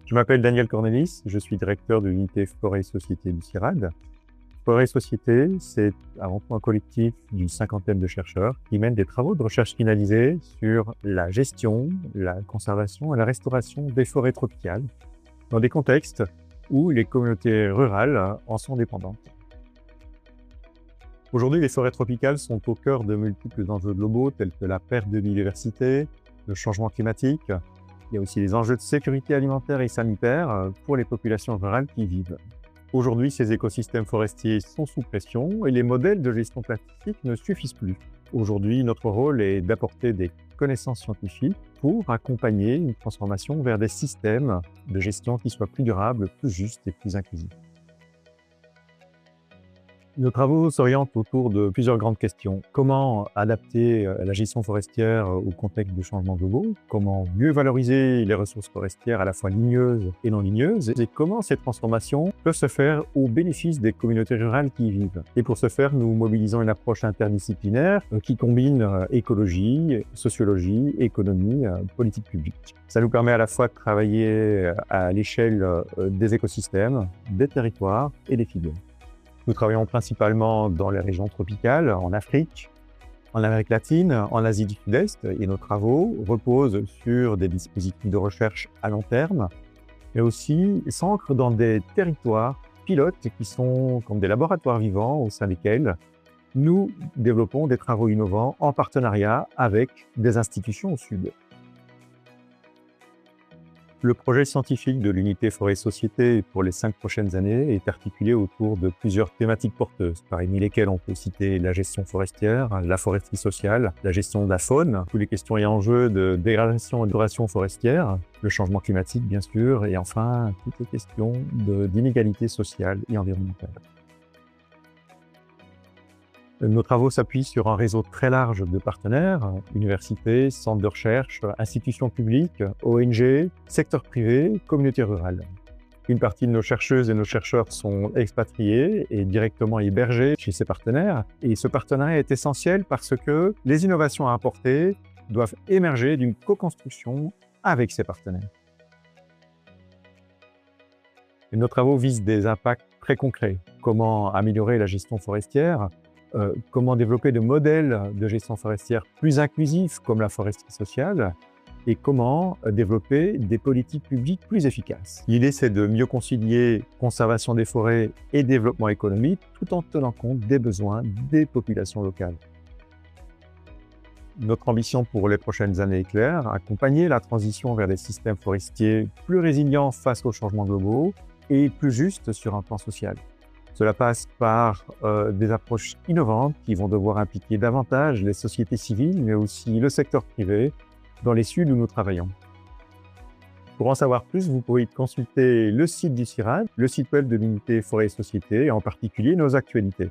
Je m'appelle Daniel Cornelis, je suis directeur de l'unité Forêt et Société du CIRAD. Forêt et Société, c'est avant tout un collectif d'une cinquantaine de chercheurs qui mènent des travaux de recherche finalisés sur la gestion, la conservation et la restauration des forêts tropicales dans des contextes où les communautés rurales en sont dépendantes. Aujourd'hui, les forêts tropicales sont au cœur de multiples enjeux globaux tels que la perte de biodiversité, le changement climatique. Il y a aussi les enjeux de sécurité alimentaire et sanitaire pour les populations rurales qui y vivent. Aujourd'hui, ces écosystèmes forestiers sont sous pression et les modèles de gestion classique ne suffisent plus. Aujourd'hui, notre rôle est d'apporter des connaissances scientifiques pour accompagner une transformation vers des systèmes de gestion qui soient plus durables, plus justes et plus inclusifs. Nos travaux s'orientent autour de plusieurs grandes questions. Comment adapter la gestion forestière au contexte de changements globaux? Comment mieux valoriser les ressources forestières à la fois ligneuses et non ligneuses? Et comment ces transformations peuvent se faire au bénéfice des communautés rurales qui y vivent? Et pour ce faire, nous mobilisons une approche interdisciplinaire qui combine écologie, sociologie, économie, politique publique. Ça nous permet à la fois de travailler à l'échelle des écosystèmes, des territoires et des filières. Nous travaillons principalement dans les régions tropicales, en Afrique, en Amérique latine, en Asie du Sud-Est, et nos travaux reposent sur des dispositifs de recherche à long terme, mais aussi s'ancrent dans des territoires pilotes qui sont comme des laboratoires vivants au sein desquels nous développons des travaux innovants en partenariat avec des institutions au Sud. Le projet scientifique de l'unité Forêt et Société pour les 5 prochaines années est articulé autour de plusieurs thématiques porteuses, parmi lesquelles on peut citer la gestion forestière, la foresterie sociale, la gestion de la faune, toutes les questions et enjeux de dégradation et d'érosion forestière, le changement climatique bien sûr, et enfin toutes les questions d'inégalité sociale et environnementale. Nos travaux s'appuient sur un réseau très large de partenaires, universités, centres de recherche, institutions publiques, ONG, secteur privé, communautés rurales. Une partie de nos chercheuses et nos chercheurs sont expatriés et directement hébergés chez ces partenaires. Et ce partenariat est essentiel parce que les innovations à apporter doivent émerger d'une co-construction avec ces partenaires. Et nos travaux visent des impacts très concrets. Comment améliorer la gestion forestière? Comment développer des modèles de gestion forestière plus inclusifs comme la foresterie sociale et comment développer des politiques publiques plus efficaces. L'idée, c'est de mieux concilier conservation des forêts et développement économique tout en tenant compte des besoins des populations locales. Notre ambition pour les prochaines années est claire, accompagner la transition vers des systèmes forestiers plus résilients face aux changements globaux et plus justes sur un plan social. Cela passe par des approches innovantes qui vont devoir impliquer davantage les sociétés civiles, mais aussi le secteur privé, dans les Suds où nous travaillons. Pour en savoir plus, vous pouvez consulter le site du CIRAD, le site web de l'unité Forêt et Société, et en particulier nos actualités.